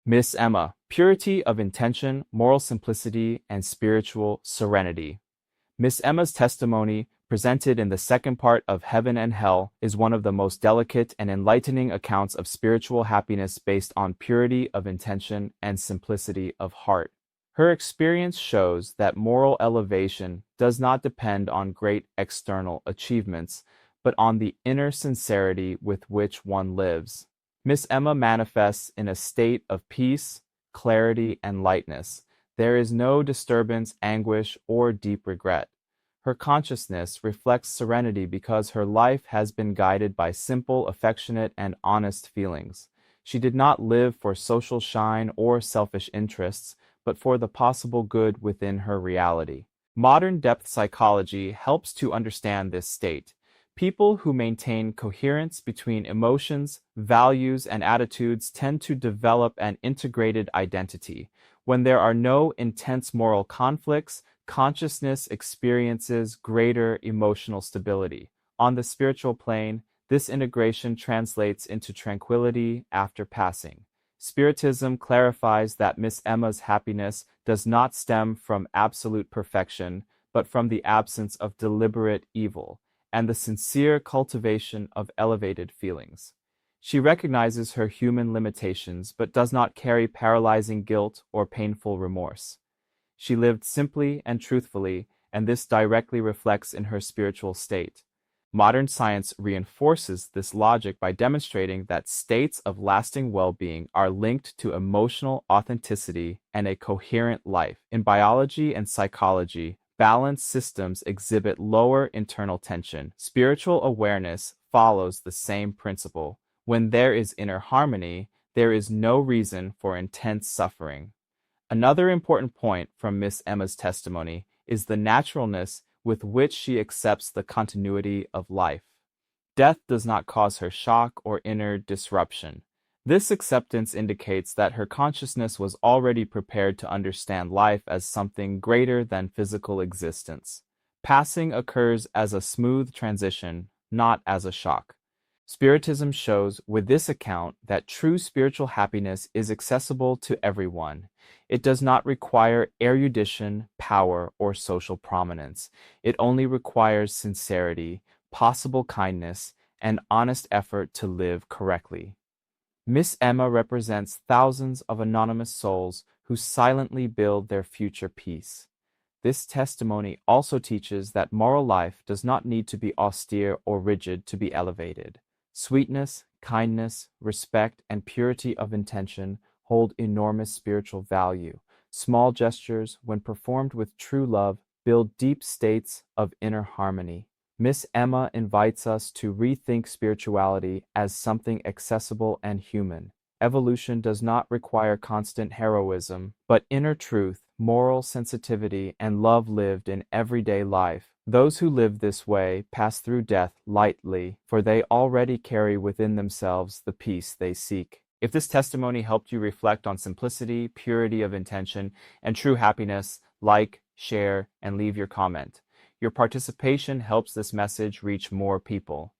Miss Emma, purity of intention, moral simplicity, and spiritual serenity. Miss Emma's testimony, presented in the second part of Heaven and Hell, is one of the most delicate and enlightening accounts of spiritual happiness based on purity of intention and simplicity of heart. Her experience shows that moral elevation does not depend on great external achievements, but on the inner sincerity with which one lives. Miss Emma manifests in a state of peace, clarity, and lightness. There is no disturbance, anguish, or deep regret. Her consciousness reflects serenity because her life has been guided by simple, affectionate, and honest feelings. She did not live for social shine or selfish interests, but for the possible good within her reality. Modern depth psychology helps to understand this state. People who maintain coherence between emotions, values, and attitudes tend to develop an integrated identity. When there are no intense moral conflicts, consciousness experiences greater emotional stability. On the spiritual plane, this integration translates into tranquility after passing. Spiritism clarifies that Miss Emma's happiness does not stem from absolute perfection, but from the absence of deliberate evil and the sincere cultivation of elevated feelings. She recognizes her human limitations but does not carry paralyzing guilt or painful remorse. She lived simply and truthfully, and this directly reflects in her spiritual state. Modern science reinforces this logic by demonstrating that states of lasting well-being are linked to emotional authenticity and a coherent life. In biology and psychology, balanced systems exhibit lower internal tension. Spiritual awareness follows the same principle. When there is inner harmony, there is no reason for intense suffering. Another important point from Miss Emma's testimony is the naturalness with which she accepts the continuity of life. Death does not cause her shock or inner disruption. This acceptance indicates that her consciousness was already prepared to understand life as something greater than physical existence. Passing occurs as a smooth transition, not as a shock. Spiritism shows with this account that true spiritual happiness is accessible to everyone. It does not require erudition, power, or social prominence. It only requires sincerity, possible kindness, and honest effort to live correctly. Miss Emma represents thousands of anonymous souls who silently build their future peace. This testimony also teaches that moral life does not need to be austere or rigid to be elevated. Sweetness, kindness, respect, and purity of intention hold enormous spiritual value. Small gestures, when performed with true love, build deep states of inner harmony. Miss Emma invites us to rethink spirituality as something accessible and human. Evolution does not require constant heroism, but inner truth, moral sensitivity, and love lived in everyday life. Those who live this way pass through death lightly, for they already carry within themselves the peace they seek. If this testimony helped you reflect on simplicity, purity of intention, and true happiness, like, share, and leave your comment. Your participation helps this message reach more people.